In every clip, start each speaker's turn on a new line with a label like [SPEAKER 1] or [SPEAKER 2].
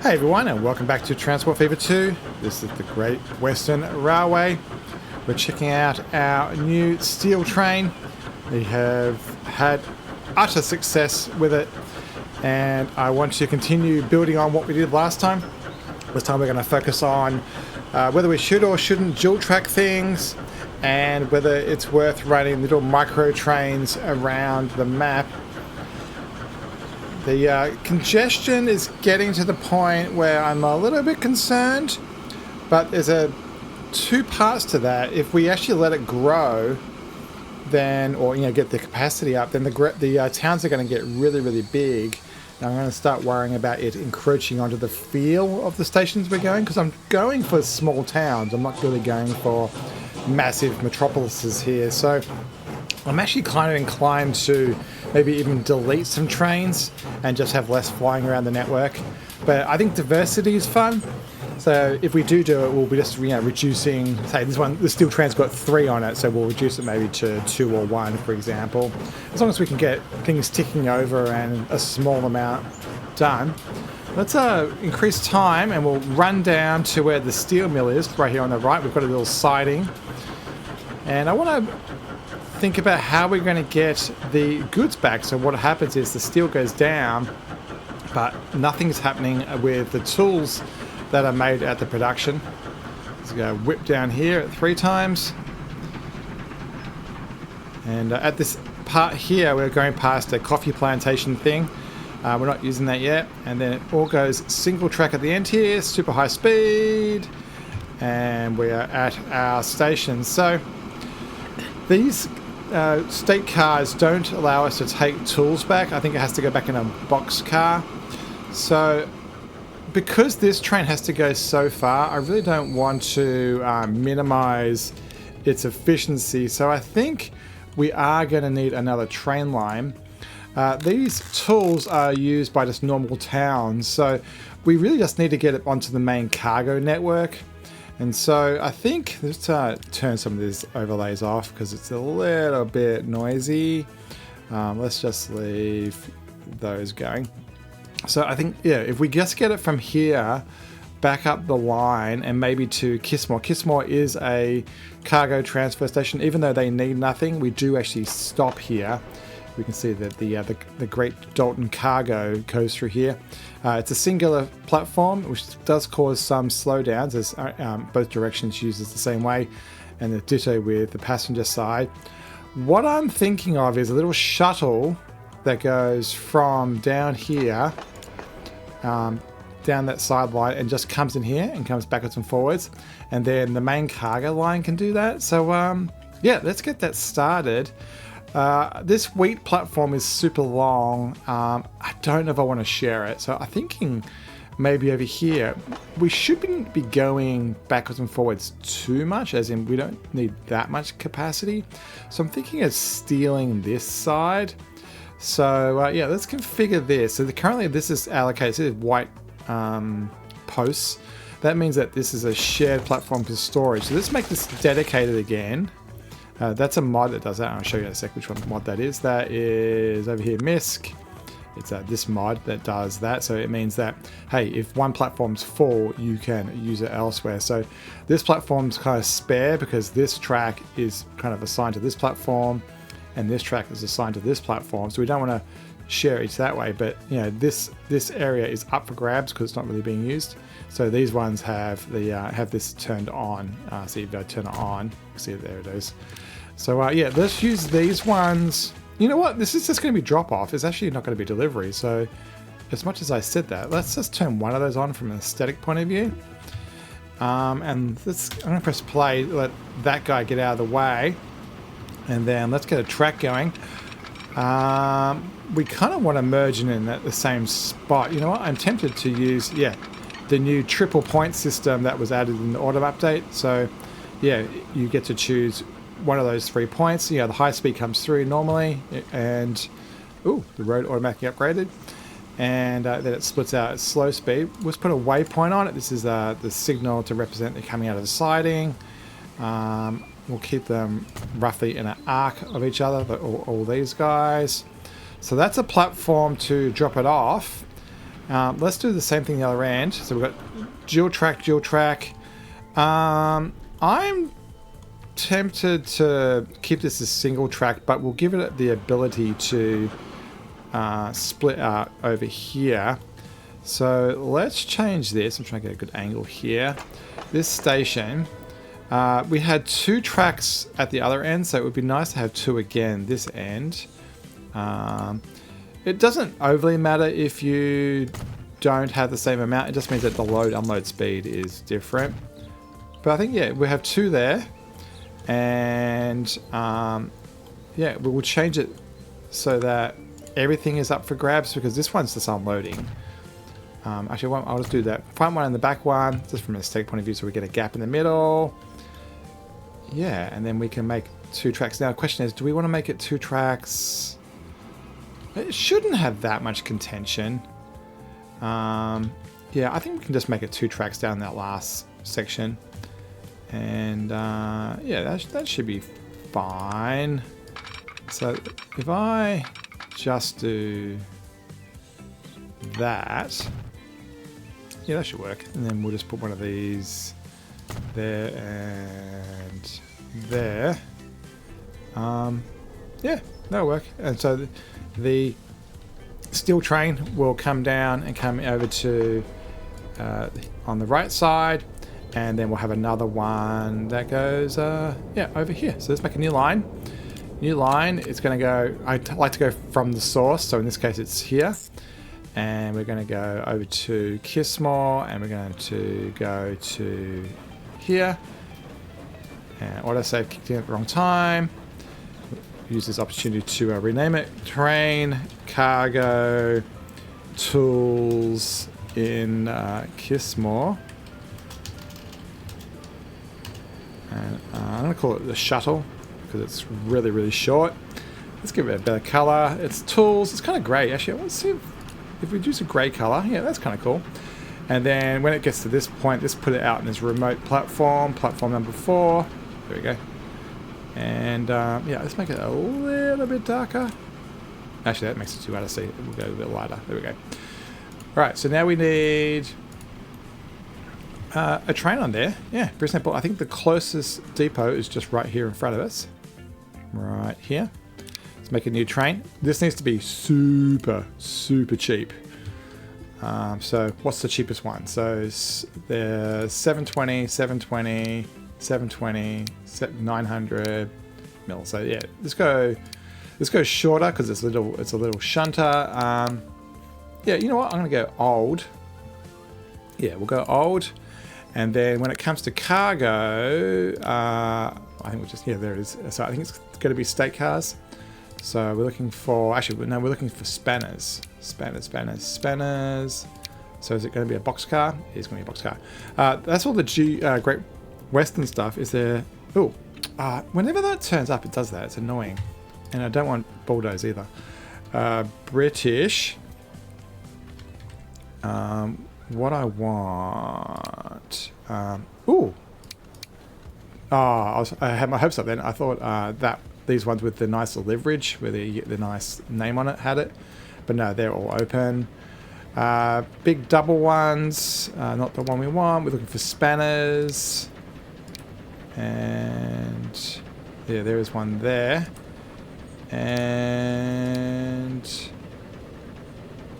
[SPEAKER 1] Hey everyone, and welcome back to Transport Fever 2. This is the Great Western Railway. We're checking out our new steel train. We have had utter success with it, and I want to continue building on what we did last time. This time we're going to focus on whether we should or shouldn't dual track things, and whether it's worth running little micro trains around the map. The congestion is getting to the point where I'm a little bit concerned, but there's two parts to that. If we actually let it grow, then, or get the capacity up, then the towns are going to get really, really big. And I'm going to start worrying about it encroaching onto the feel of the stations we're going, because I'm going for small towns. I'm not really going for massive metropolises here. So I'm actually kind of inclined to maybe even delete some trains and just have less flying around the network. But I think diversity is fun. So if we do it, we'll be just reducing. Say this steel train's got 3 on it, so we'll reduce it maybe to 2 or 1, for example. As long as we can get things ticking over and a small amount done. Let's increase time, and we'll run down to where the steel mill is, right here on the right. We've got a little siding, and I want to think about how we're going to get the goods back. So what happens is the steel goes down, but nothing's happening with the tools that are made at the production. Let's go whip down here at 3 times. And at this part here, we're going past a coffee plantation thing. We're not using that yet. And then it all goes single track at the end here, super high speed. And we are at our station. So these state cars don't allow us to take tools back. I think it has to go back in a box car. So because this train has to go so far, I really don't want to minimize its efficiency. So I think we are going to need another train line. These tools are used by just normal towns. So we really just need to get it onto the main cargo network. And so I think, let's turn some of these overlays off because it's a little bit noisy. Let's just leave those going. So I think, if we just get it from here back up the line and maybe to Kissmore. Kissmore is a cargo transfer station. Even though they need nothing, we do actually stop here. We can see that the Great Dalton Cargo goes through here. It's a singular platform, which does cause some slowdowns, as both directions uses the same way, and the ditto with the passenger side. What I'm thinking of is a little shuttle that goes from down here, down that sideline, and just comes in here and comes backwards and forwards, and then the main cargo line can do that. So let's get that started. This wheat platform is super long. I don't know if I want to share it. So I'm thinking maybe over here, we shouldn't be going backwards and forwards too much, as in we don't need that much capacity. So I'm thinking of stealing this side. So let's configure this. So currently this is allocated to white posts. That means that this is a shared platform for storage. So let's make this dedicated again. That's a mod that does that. I'll show you in a sec which one mod that is. That is over here, MISC. It's this mod that does that. So it means that, hey, if one platform's full, you can use it elsewhere. So this platform's kind of spare because this track is kind of assigned to this platform, and this track is assigned to this platform. So we don't want to share each that way. But this area is up for grabs because it's not really being used. So these ones have have this turned on. So you've got to turn it on. See, there it is. So let's use these ones. You know what? This is just going to be drop off. It's actually not going to be delivery. So as much as I said that, let's just turn one of those on from an aesthetic point of view. And I'm going to press play, let that guy get out of the way. And then let's get a track going. We kind of want to merge in at the same spot. You know what? I'm tempted to use, the new triple point system that was added in the autumn update. So you get to choose one of those 3 points. The high speed comes through normally, and the road automatically upgraded, and then it splits out at slow speed. Let's put a waypoint on it. This is the signal to represent the coming out of the siding. We'll keep them roughly in an arc of each other, all these guys. So that's a platform to drop it off. Let's do the same thing the other end. So we've got dual track. I'm tempted to keep this as single track, but we'll give it the ability to split out over here. So let's change this. I'm trying to get a good angle here. This station, we had 2 tracks at the other end, so it would be nice to have 2 again this end. It doesn't overly matter if you don't have the same amount. It just means that the load unload speed is different. But I think, yeah, we have 2 there. And yeah, we will change it so that everything is up for grabs, because this one's just unloading. Actually, I'll just do that front one and the back one, just from a aesthetic point of view, so we get a gap in the middle. Yeah, and then we can make 2 tracks. Now the question is, do we want to make it 2 tracks? It shouldn't have that much contention. Yeah, I think we can just make it 2 tracks down that last section. And yeah, that should be fine. So if I just do that, yeah, that should work. And then we'll just put one of these there and there. Yeah, that'll work. And so the steel train will come down and come over to on the right side, and then we'll have another one that goes yeah, over here. So let's make a new line. It's going to go, I like to go from the source, so in this case it's here, and we're going to go over to Kissmore, and we're going to go to here. And autosave kicked in at the wrong time. Use this opportunity to rename it. Train, cargo, tools in Kissmore. And I'm going to call it the shuttle, because it's really, really short. Let's give it a better color. It's tools. It's kind of grey. Actually, let's see if we use a grey color. Yeah, that's kind of cool. And then when it gets to this point, let's put it out in this remote platform number 4. There we go. And yeah, let's make it a little bit darker. Actually, that makes it too hard to see. We'll go a bit lighter. There we go. All right, so now we need a train on there. Yeah, pretty simple. I think the closest depot is just right here in front of us. Right here. Let's make a new train. This needs to be super, super cheap. So what's the cheapest one? So there's 720, 720, 720, 900 mil. So yeah, let's go shorter, because it's a little shunter. Yeah, you know what? I'm gonna go old. Yeah, we'll go old. And then when it comes to cargo, I think we'll just, yeah, there it is. So I think it's going to be state cars. So we're looking for, actually, no, we're looking for spanners. Spanners. So is it going to be a box car? It is going to be a box car. That's all the Great Western stuff. Is there, oh, whenever that turns up, it does that. It's annoying. And I don't want bulldoze either. British. What I want. Ooh. I had my hopes up then. I thought that these ones with the nice leverage, where the nice name on it, had it. But no, they're all open. Big double ones. Not the one we want. We're looking for spanners. And yeah, there is one there. And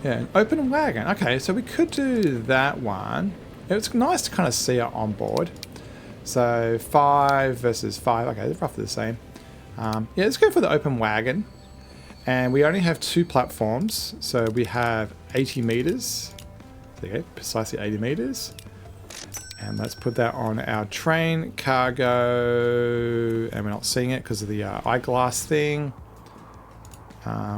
[SPEAKER 1] yeah, open wagon. Okay, so we could do that one. It's nice to kind of see it on board. So 5 versus 5. Okay, they're roughly the same. Yeah, let's go for the open wagon. And we only have 2 platforms. So we have 80 meters. There you go, precisely 80 meters. And let's put that on our train, cargo. And we're not seeing it because of the eyeglass thing.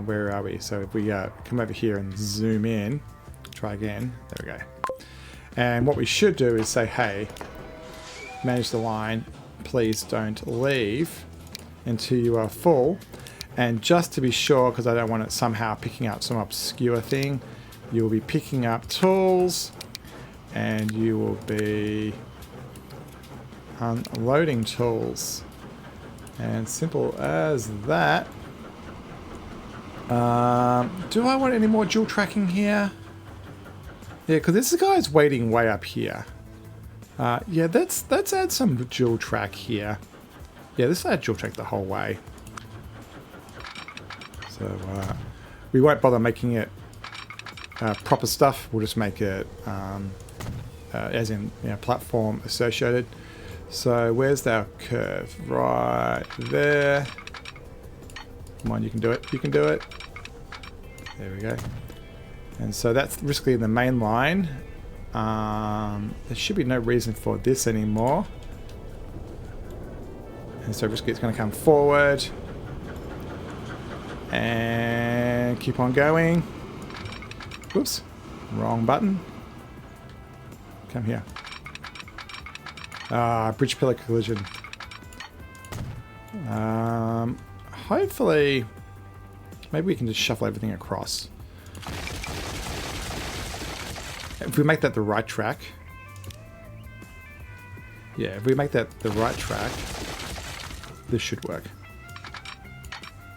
[SPEAKER 1] Where are we? So if we come over here and zoom in, try again. There we go. And what we should do is say, hey, manage the line. Please don't leave until you are full. And just to be sure, because I don't want it somehow picking up some obscure thing, you will be picking up tools, and you will be unloading tools. And simple as that. Do I want any more dual tracking here? Yeah, because this guy's waiting way up here. Yeah, let's add some dual track here. Yeah, let's add dual track the whole way. So we won't bother making it proper stuff. We'll just make it as in platform associated. So where's our curve? Right there. Come on, you can do it. You can do it. There we go. And so that's basically the main line. There should be no reason for this anymore. And so basically it's going to come forward. And keep on going. Whoops. Wrong button. Come here. Bridge pillar collision. Hopefully, maybe we can just shuffle everything across. If we make that the right track. Yeah, if we make that the right track, this should work.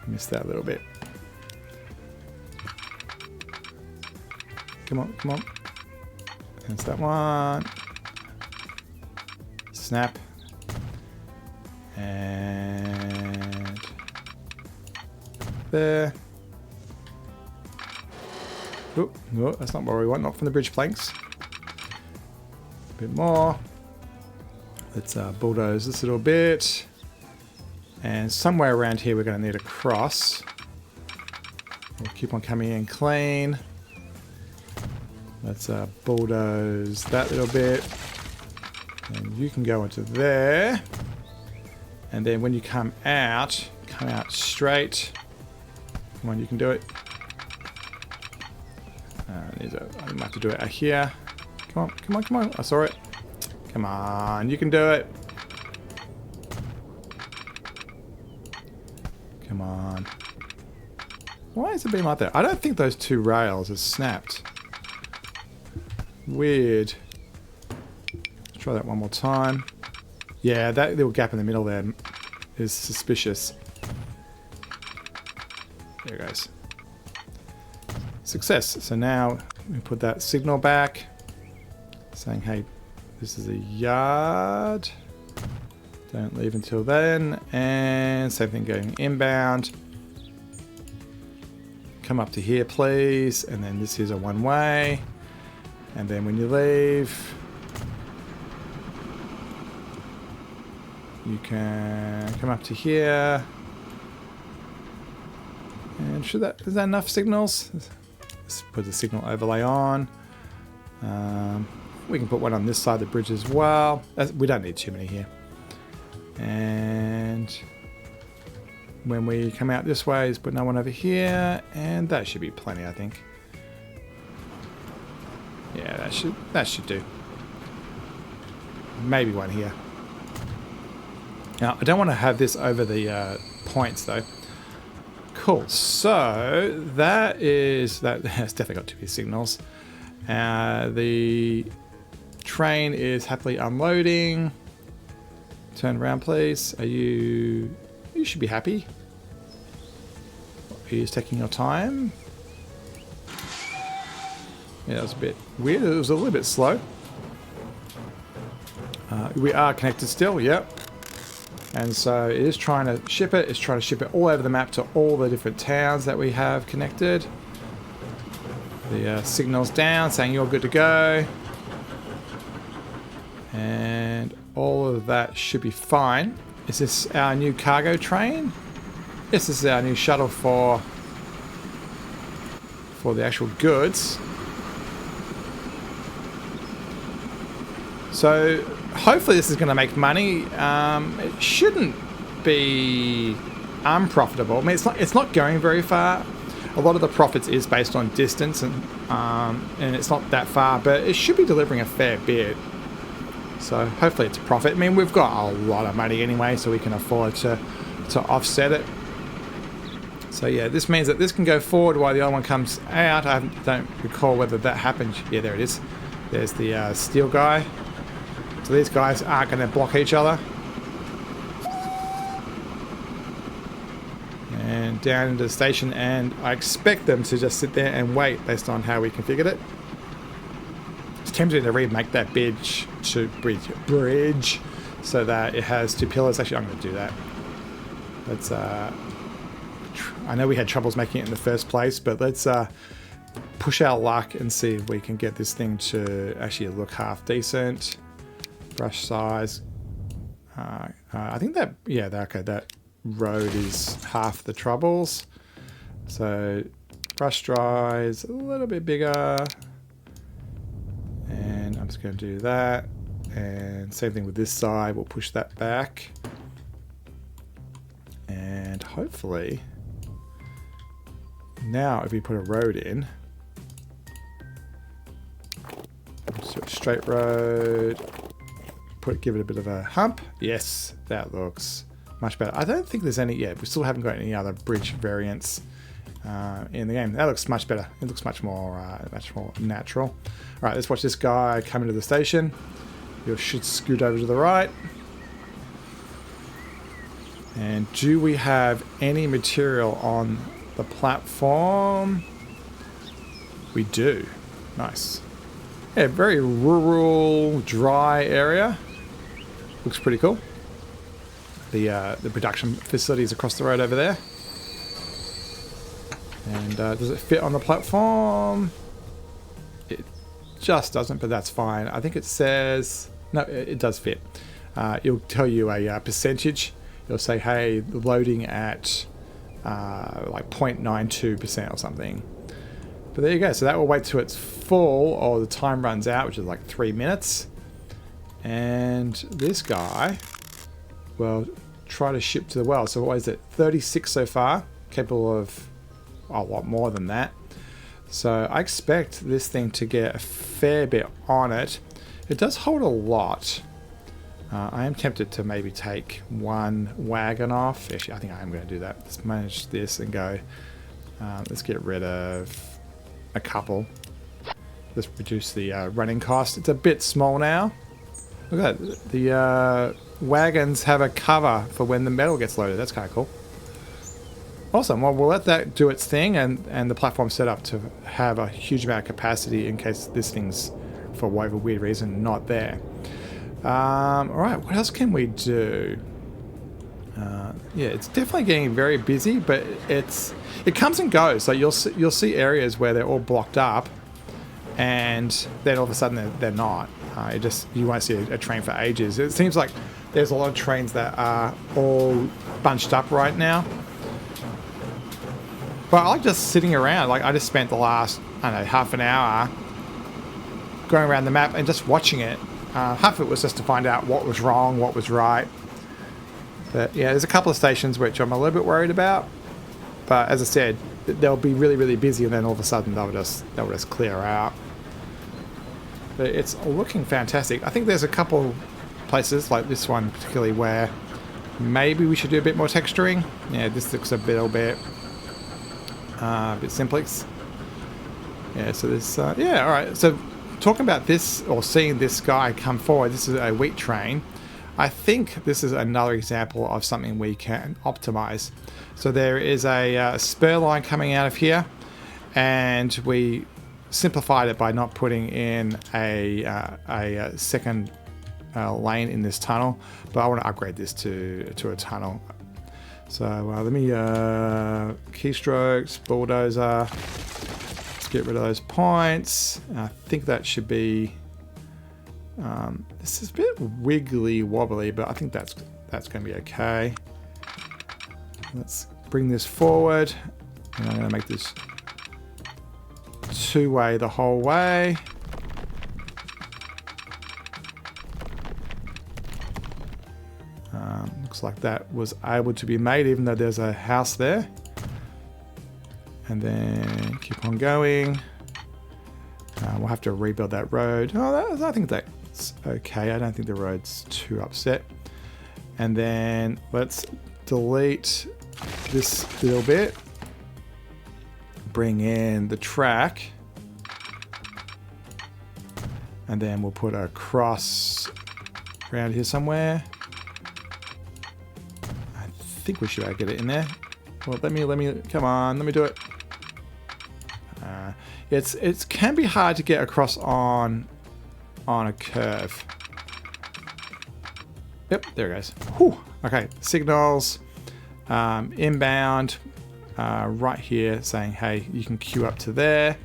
[SPEAKER 1] Missed that a little bit. Come on, come on. That's that one. Snap. And there. Oh, no, that's not what we want. Not from the bridge planks. A bit more. Let's bulldoze this little bit. And somewhere around here we're going to need a cross. We'll keep on coming in clean. Let's bulldoze that little bit. And you can go into there. And then when you come out straight. Come on, you can do it. I might have to do it out here. Come on, come on, come on. I saw it. Come on, you can do it. Come on. Why has it been like that? I don't think those two rails are snapped. Weird. Let's try that one more time. Yeah, that little gap in the middle there is suspicious. There it goes. Success. So now we put that signal back saying, hey, this is a yard. Don't leave until then. And same thing going inbound. Come up to here, please. And then this is a one-way. And then when you leave, you can come up to here. And is that enough signals? Let's put the signal overlay on. We can put one on this side of the bridge as well. We don't need too many here. And when we come out this way, let's put no one over here. And that should be plenty, I think. Yeah, that should do. Maybe one here. Now, I don't want to have this over the points, though. Cool. So that's definitely got 2 signals. The train is happily unloading. Turn around, please. You should be happy. Are you just taking your time? Yeah, that was a bit weird. It was a little bit slow. We are connected still, yep. And so it is trying to ship it. It's trying to ship it all over the map to all the different towns that we have connected. The signal's down saying you're good to go. And all of that should be fine. Is this our new cargo train? Yes, this is our new shuttle for the actual goods. So hopefully this is going to make money. It shouldn't be unprofitable. I mean, it's not going very far. A lot of the profits is based on distance, and it's not that far, but it should be delivering a fair bit. So hopefully it's a profit. I mean, we've got a lot of money anyway, so we can afford to offset it. So yeah, this means that this can go forward while the other one comes out. I don't recall whether that happened. Yeah, there it is. There's the steel guy. So these guys aren't going to block each other. And down into the station, and I expect them to just sit there and wait based on how we configured it. tempted to remake that bridge so that it has 2 pillars. Actually, I'm going to do that. Let's. I know we had troubles making it in the first place, but let's push our luck and see if we can get this thing to actually look half decent. Brush size. I think that, yeah, okay, that road is half the troubles. So brush dry is a little bit bigger. And I'm just going to do that. And same thing with this side. We'll push that back. And hopefully, now if we put a road in, so straight road, give it a bit of a hump. Yes, that looks much better. I don't think there's any, yeah, we still haven't got any other bridge variants in the game. That looks much better. It looks much more natural. All right, let's watch this guy come into the station. You should scoot over to the right. And do we have any material on the platform? We do. Nice. Yeah, very rural, dry area. Looks pretty cool. The production facilities across the road over there. And does it fit on the platform? It just doesn't, but that's fine. I think it says... No, it does fit. It'll tell you a percentage. It'll say, hey, loading at like 0.92% or something. But there you go. So that will wait till it's full or the time runs out, which is like 3 minutes. And this guy will try to ship to the well. So what is it? 36 so far. Capable of a lot more than that. So I expect this thing to get a fair bit on it. It does hold a lot. I am tempted to maybe take one wagon off. Actually, I think I am going to do that. Let's manage this and go. Let's get rid of a couple. Let's reduce the running cost. It's a bit small now. Look at that. The wagons have a cover for when the metal gets loaded. That's kind of cool. Awesome. Well, we'll let that do its thing, and the platform's set up to have a huge amount of capacity in case this thing's, for whatever weird reason, not there. All right, what else can we do? Yeah, it's definitely getting very busy, but it comes and goes. So you'll see areas where they're all blocked up, and then all of a sudden they're not. You won't see a train for ages. It seems like there's a lot of trains that are all bunched up right now. But I like just sitting around. Like, I just spent the last, I don't know, half an hour going around the map and just watching it. Half of it was just to find out what was wrong, what was right. But yeah, there's a couple of stations which I'm a little bit worried about. But as I said, they'll be really, really busy, and then all of a sudden they'll just clear out. But it's looking fantastic. I think there's a couple places, like this one particularly, where maybe we should do a bit more texturing. Yeah, this looks a bit simplex. Yeah, so this, yeah, all right. So talking about this, or seeing this guy come forward, this is a wheat train. I think this is another example of something we can optimize. So there is a spur line coming out of here, and we simplified it by not putting in a second lane in this tunnel, but I want to upgrade this to a tunnel. So let me keystrokes, bulldozer. Let's get rid of those points. I think that should be. This is a bit wiggly wobbly, but I think that's going to be okay. Let's bring this forward, and I'm going to make this two-way the whole way. Looks like that was able to be made, even though there's a house there. And then keep on going. We'll have to rebuild that road. Oh, I think that's okay. I don't think the road's too upset. And then let's delete this little bit. Bring in the track. And then we'll put a cross around here somewhere. I think we should get it in there. Well, let me, come on, let me do it. It can be hard to get across on on a curve. Yep, there it goes. Whew. Okay, signals, inbound, right here saying, hey, you can queue up to there.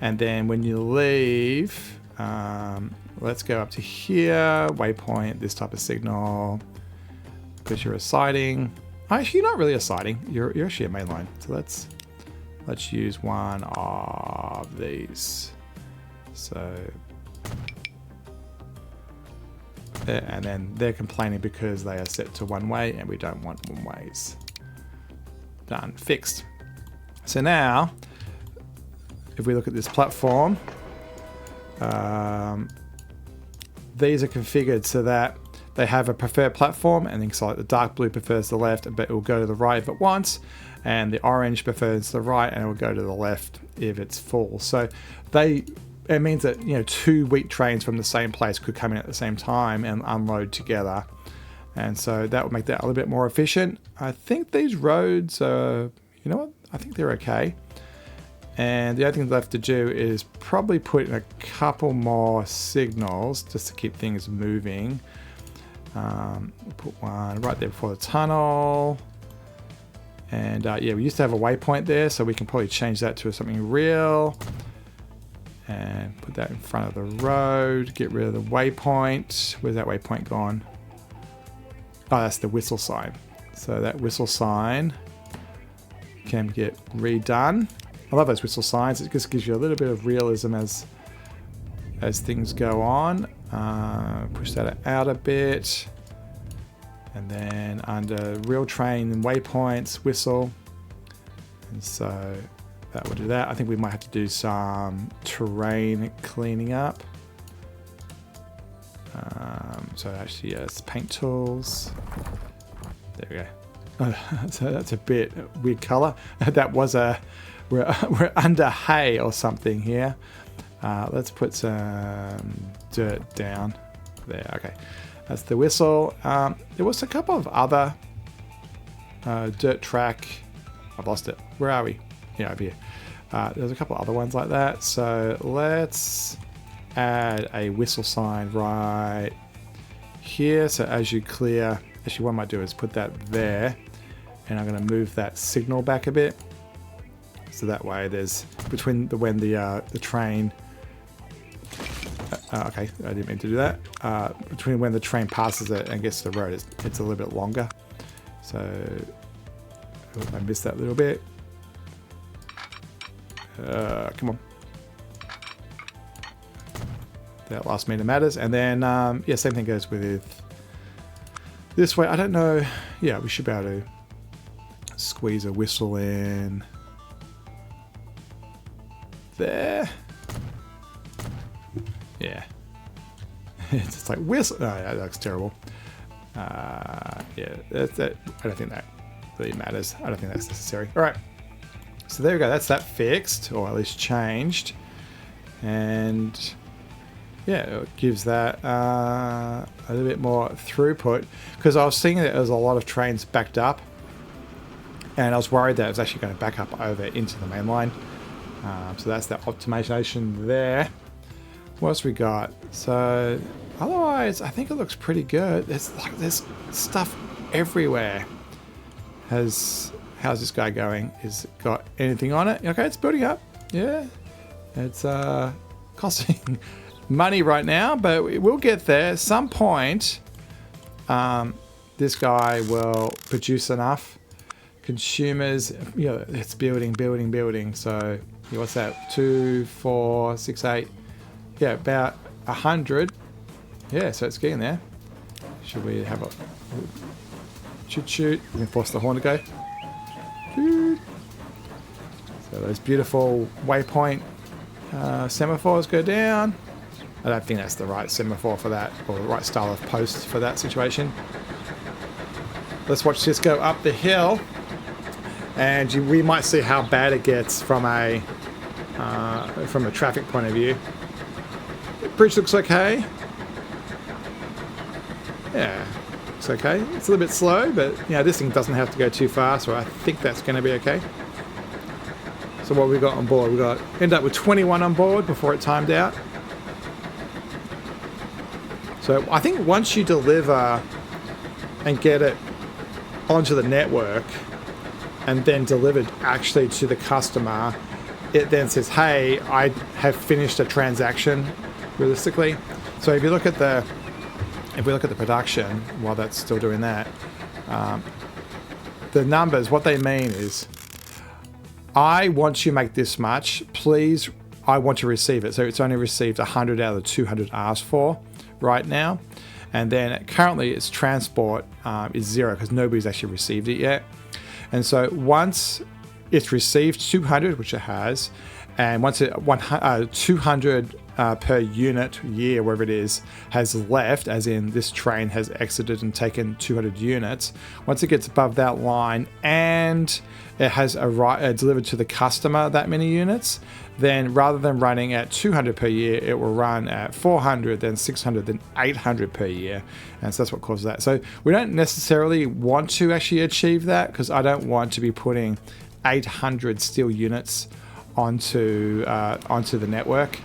[SPEAKER 1] And then when you leave, let's go up to here, waypoint, this type of signal, because you're a siding. Actually, you're not really a siding, you're actually a mainline. So let's use one of these. So, and then they're complaining because they are set to one way and we don't want one ways. Done, fixed. So now, if we look at this platform, these are configured so that they have a preferred platform, and then so like the dark blue prefers the left, but it will go to the right if it wants, and the orange prefers the right, and it will go to the left if it's full. So it means that, you know, 2 wheat trains from the same place could come in at the same time and unload together, and so that would make that a little bit more efficient. I think these roads are, you know what, I think they're okay. And the only thing left to do is probably put in a couple more signals just to keep things moving. Put one right there before the tunnel. And yeah, we used to have a waypoint there, so we can probably change that to something real. And put that in front of the road. Get rid of the waypoint. Where's that waypoint gone? Oh, that's the whistle sign. So that whistle sign can get redone. I love those whistle signs. It just gives you a little bit of realism as things go on. Push that out a bit. And then under real train and waypoints, whistle. And so that will do that. I think we might have to do some terrain cleaning up. So actually, yes, paint tools. There we go. So that's a bit weird color. That was we're under hay or something here. Let's put some dirt down there. Okay, that's the whistle. There was a couple of other dirt track. I've lost it. Where are we? Yeah, over here. There's a couple of other ones like that. So let's add a whistle sign right here. So as you clear, actually what I might do is put that there, and I'm going to move that signal back a bit. So that way there's between when the train, okay, I didn't mean to do that. Between when the train passes it and gets to the road, it's a little bit longer. So I missed that little bit. Come on. That last meter matters. And then, yeah, same thing goes with this way. I don't know. Yeah, we should be able to squeeze a whistle in there. Yeah. It's just like whistle. Oh, yeah, that looks terrible. Yeah, that. I don't think that really matters. I don't think that's necessary. All right. So there we go. That's that fixed, or at least changed. And yeah, it gives that a little bit more throughput, because I was seeing that there was a lot of trains backed up, and I was worried that it was actually going to back up over into the main line. So that's the optimization there. What else we got? So otherwise, I think it looks pretty good. There's stuff everywhere. How's this guy going? Is it got anything on it? Okay, it's building up. Yeah, it's costing money right now, but it will get there at some point. This guy will produce enough consumers. You know, it's building. So what's that? 2, 4, 6, 8. Yeah, about 100. Yeah, so it's getting there. Should we have a shoot? We can force the horn to go. So those beautiful waypoint semaphores go down. I don't think that's the right semaphore for that, or the right style of post for that situation. Let's watch this go up the hill, and we might see how bad it gets from a traffic point of view. The bridge looks okay. Yeah, looks okay. It's a little bit slow, but you know, this thing doesn't have to go too fast, so I think that's going to be okay. So what we got on board? We got end up with 21 on board before it timed out. So I think once you deliver and get it onto the network and then delivered actually to the customer, it then says, hey, I have finished a transaction realistically. So if we look at the production while that's still doing that, the numbers, what they mean is, I want to make this much, please, I want to receive it. So it's only received 100 out of the 200 asked for right now. And then currently its transport is 0 because nobody's actually received it yet. And so once it's received 200, which it has, and once 200 per unit year, wherever it is, has left, as in this train has exited and taken 200 units, once it gets above that line and it has delivered to the customer that many units, then rather than running at 200 per year, it will run at 400, then 600, then 800 per year. And so that's what causes that. So we don't necessarily want to actually achieve that, because I don't want to be putting 800 steel units onto the network.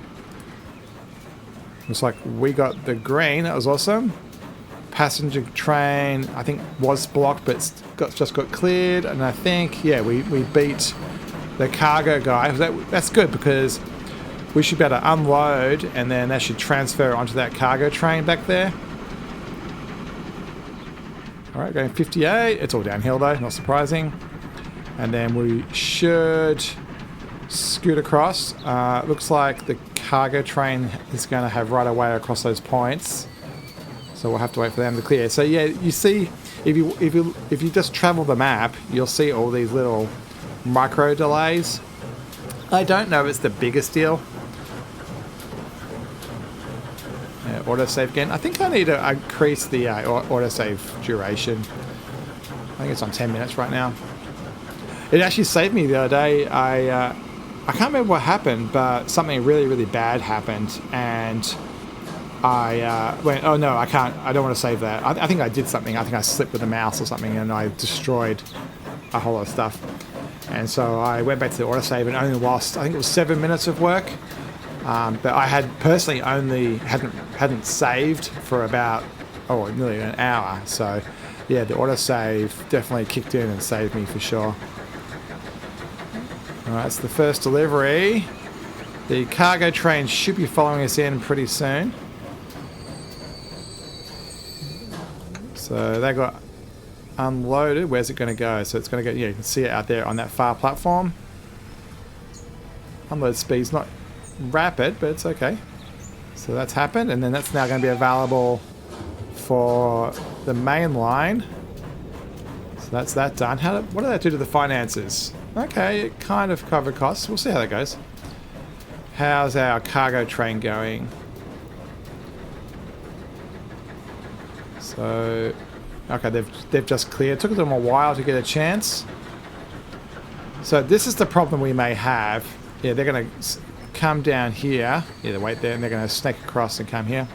[SPEAKER 1] Looks like we got the green. That was awesome. Passenger train, I think, was blocked, but just got cleared. And I think, yeah, we beat the cargo guy. That's good, because we should be able to unload and then that should transfer onto that cargo train back there. All right, going 58. It's all downhill though, not surprising. And then we should scoot across. Looks like the cargo train is going to have right away across those points, so we'll have to wait for them to clear. So yeah, you see, if you just travel the map, you'll see all these little micro delays. I don't know if it's the biggest deal. Autosave again. I think I need to increase the autosave duration. I think it's on 10 minutes right now. It actually saved me the other day. I can't remember what happened, but something really, really bad happened, and I went, oh no, I can't, I don't want to save that. I think I did something. I think I slipped with the mouse or something, and I destroyed a whole lot of stuff. And so I went back to the autosave and only lost, I think it was 7 minutes of work. But I had personally only hadn't saved for about nearly an hour. So yeah, the autosave definitely kicked in and saved me for sure. Alright, it's the first delivery. The cargo train should be following us in pretty soon. So they got unloaded. Where's it going to go? So it's going to go, yeah, you can see it out there on that far platform. Unload speed's not rapid, but it's okay. So that's happened, and then that's now going to be available for the main line. So that's that done. What did that do to the finances? Okay, it kind of covered costs. We'll see how that goes. How's our cargo train going? So, okay, they've just cleared. It took them a while to get a chance. So this is the problem we may have. Yeah, they're going to come down here. Yeah, they wait there, and they're going to snake across and come here.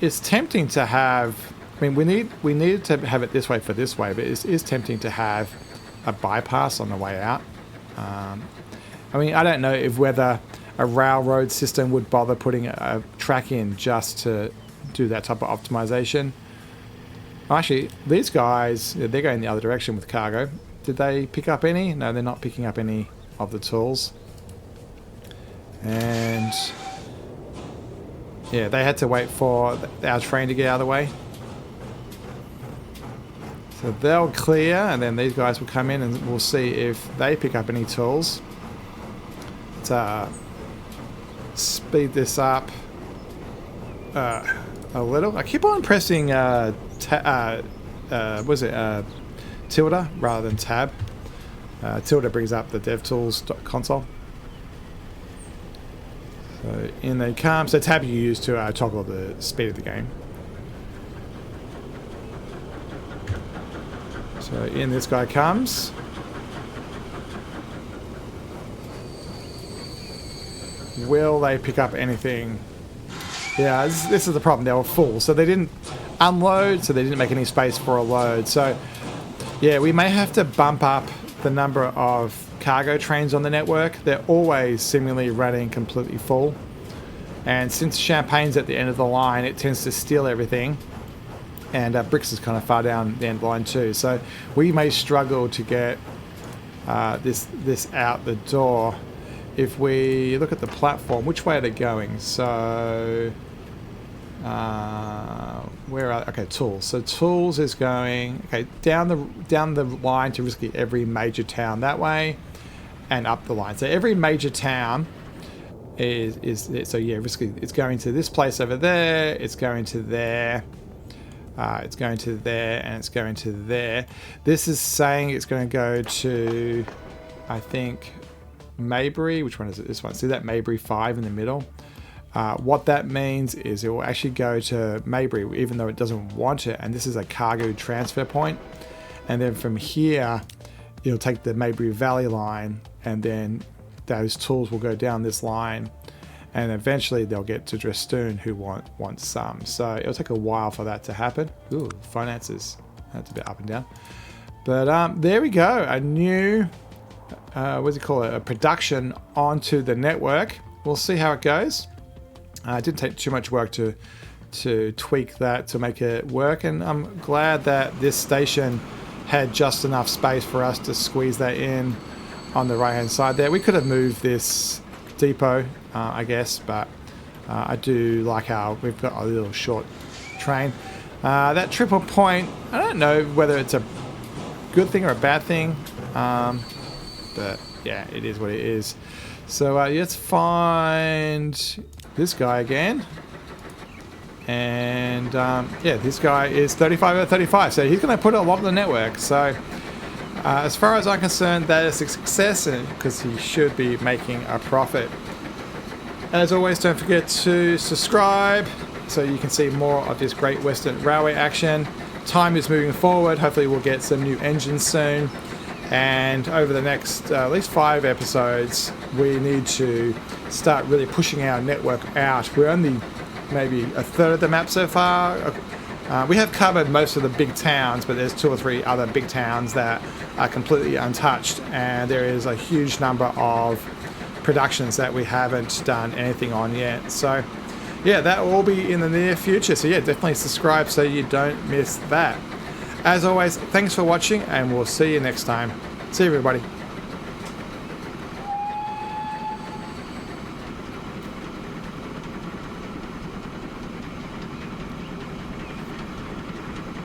[SPEAKER 1] It's tempting to have. I mean, we need to have it this way for this way, but it is tempting to have a bypass on the way out. I mean, I don't know whether a railroad system would bother putting a track in just to do that type of optimization. Actually, these guys, they're going the other direction with cargo. Did they pick up any? No, they're not picking up any of the tools. And yeah, they had to wait for our train to get out of the way. So they'll clear, and then these guys will come in, and we'll see if they pick up any tools. Let's speed this up a little. I keep on pressing tilde rather than tab. Tilde brings up the DevTools console. So in they come. So tab you use to toggle the speed of the game. So in this guy comes. Will they pick up anything? Yeah, this is the problem. They were full, so they didn't unload, so they didn't make any space for a load. So yeah, we may have to bump up the number of cargo trains on the network. They're always seemingly running completely full. And since Champagne's at the end of the line, it tends to steal everything. And Bricks is kind of far down the end of the line too. So we may struggle to get this out the door. If we look at the platform, which way are they going? So where are, okay, tools. So tools is going down the line to basically every major town that way, and up the line. So every major town is so yeah, basically it's going to this place over there. It's going to there. It's going to there, and it's going to there. This is saying it's going to go to, I think, Maybury. Which one is it? This one. See that Maybury 5 in the middle? What that means is it will actually go to Maybury, even though it doesn't want it. And this is a cargo transfer point. And then from here, it'll take the Maybury Valley line, and then those tools will go down this line. And eventually they'll get to Drestoon, who want some. So it'll take a while for that to happen. Ooh, finances. That's a bit up and down. But there we go. A new, what do you call it? A production onto the network. We'll see how it goes. It didn't take too much work to tweak that to make it work. And I'm glad that this station had just enough space for us to squeeze that in on the right hand side there. We could have moved this depot, I guess, but I do like how we've got a little short train. That triple point, I don't know whether it's a good thing or a bad thing, but yeah, it is what it is. So let's find this guy again. And yeah, this guy is 35 out of 35, so he's going to put a lot on the network. So as far as I'm concerned, that is a success, because he should be making a profit. As always, don't forget to subscribe so you can see more of this Great Western Railway action. Time is moving forward. Hopefully we'll get some new engines soon. And over the next at least 5 episodes, we need to start really pushing our network out. We're only maybe a third of the map so far. We have covered most of the big towns, but there's 2 or 3 other big towns that are completely untouched, and there is a huge number of productions that we haven't done anything on yet. So yeah, that will be in the near future. So yeah, definitely subscribe so you don't miss that. As always, thanks for watching, and we'll see you next time. See you, everybody.